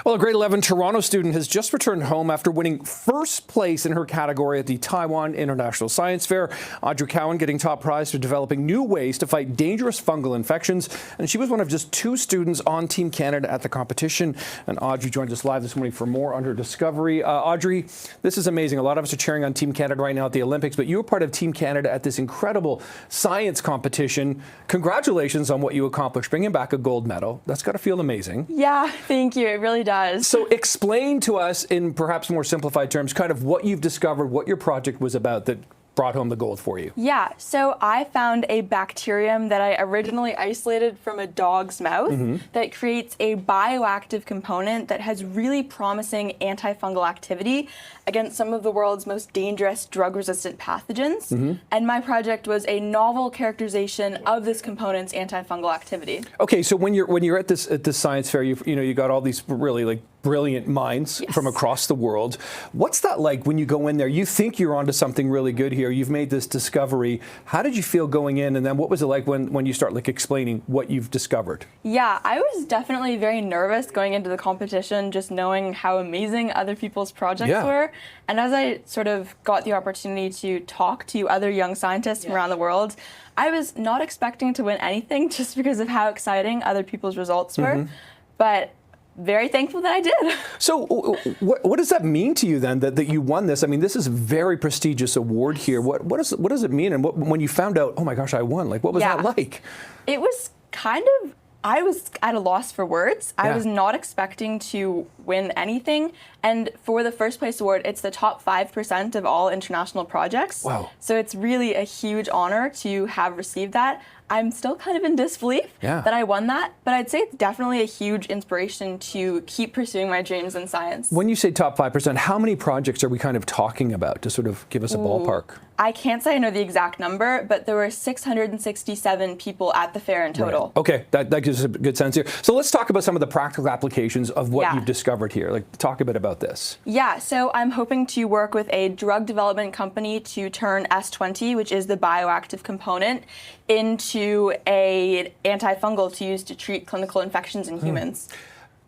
Well, a grade 11 Toronto student has just returned home after winning first place in her category at the Taiwan International Science Fair. Audrey Cowan getting top prize for developing new ways to fight dangerous fungal infections. And she was one of just 2 students on Team Canada at the competition. And Audrey joins us live this morning for more on her discovery. Audrey, this is amazing. A lot of us are cheering on Team Canada right now at the Olympics, but you were part of Team Canada at this incredible science competition. Congratulations on what you accomplished, bringing back a gold medal. That's got to feel amazing. Yeah, thank you. It really does. So explain to us in perhaps more simplified terms kind of what you've discovered, what your project was about that brought home the gold for you. Yeah, so I found a bacterium that I originally isolated from a dog's mouth that creates a bioactive component that has really promising antifungal activity against some of the world's most dangerous drug-resistant pathogens. And my project was a novel characterization of this component's antifungal activity. Okay, so when you're at this science fair, you got all these really brilliant minds from across the world. What's that like when you go in there? You think you're onto something really good here. You've made this discovery. How did you feel going in? And then what was it like when you start explaining what you've discovered? Yeah, I was definitely very nervous going into the competition, just knowing how amazing other people's projects were. And as I sort of got the opportunity to talk to other young scientists from around the world, I was not expecting to win anything just because of how exciting other people's results were. But very thankful that I did. So what does that mean to you then that you won this? I mean, this is a very prestigious award here. What does it mean? And when you found out, oh my gosh, I won, what was that like? It was kind of, I was at a loss for words. I was not expecting to win anything. And for the first place award, it's the top 5% of all international projects. Wow. So it's really a huge honor to have received that. I'm still kind of in disbelief that I won that, but I'd say it's definitely a huge inspiration to keep pursuing my dreams in science. When you say top 5%, how many projects are we kind of talking about to sort of give us a ballpark? I can't say I know the exact number, but there were 667 people at the fair in total. Right. Okay, that gives us a good sense here. So let's talk about some of the practical applications of what you've discovered here. Talk a bit about this. Yeah, so I'm hoping to work with a drug development company to turn S20, which is the bioactive component, into an antifungal to use to treat clinical infections in humans.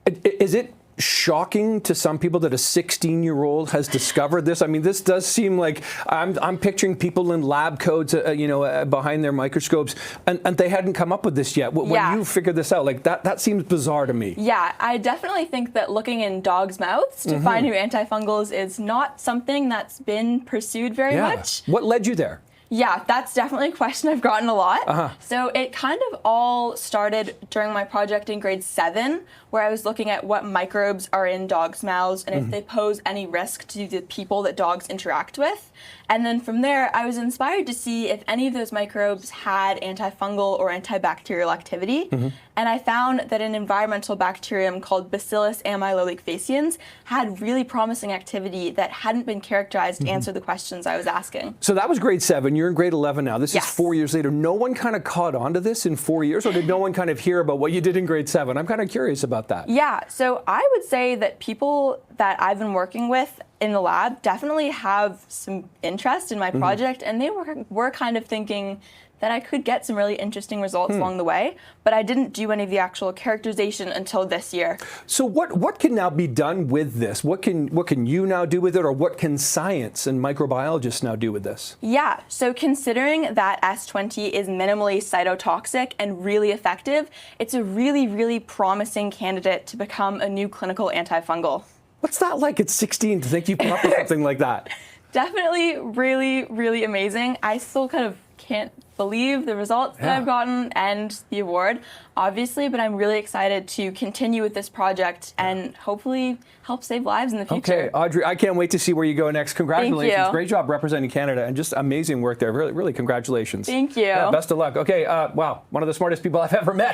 Is it shocking to some people that a 16-year-old has discovered this? I mean, this does seem like I'm picturing people in lab coats, behind their microscopes, and they hadn't come up with this yet. When you figured this out, that seems bizarre to me. Yeah, I definitely think that looking in dogs' mouths to find new antifungals is not something that's been pursued very much. What led you there? Yeah, that's definitely a question I've gotten a lot. So it kind of all started during my project in grade 7, where I was looking at what microbes are in dogs' mouths and if they pose any risk to the people that dogs interact with. And then from there, I was inspired to see if any of those microbes had antifungal or antibacterial activity. And I found that an environmental bacterium called Bacillus amyloic had really promising activity that hadn't been characterized to answer the questions I was asking. So that was grade 7. You're in grade 11 now. This is 4 years later. No one kind of caught on to this in 4 years, or did no one kind of hear about what you did in grade 7? I'm kind of curious about that. Yeah, so I would say that people that I've been working with in the lab definitely have some interest in my project, and they were kind of thinking that I could get some really interesting results along the way, but I didn't do any of the actual characterization until this year. So what can now be done with this? What can you now do with it, or what can science and microbiologists now do with this? Yeah, so considering that S20 is minimally cytotoxic and really effective, it's a really, really promising candidate to become a new clinical antifungal. What's that like at 16 to think you come up with something like that? Definitely really, really amazing. I still kind of can't believe the results that I've gotten and the award, obviously, but I'm really excited to continue with this project and hopefully help save lives in the future. Okay, Audrey, I can't wait to see where you go next. Congratulations. Thank you. Great job representing Canada, and just amazing work there. Really, really congratulations. Thank you. Yeah, best of luck. Okay, wow, one of the smartest people I've ever met.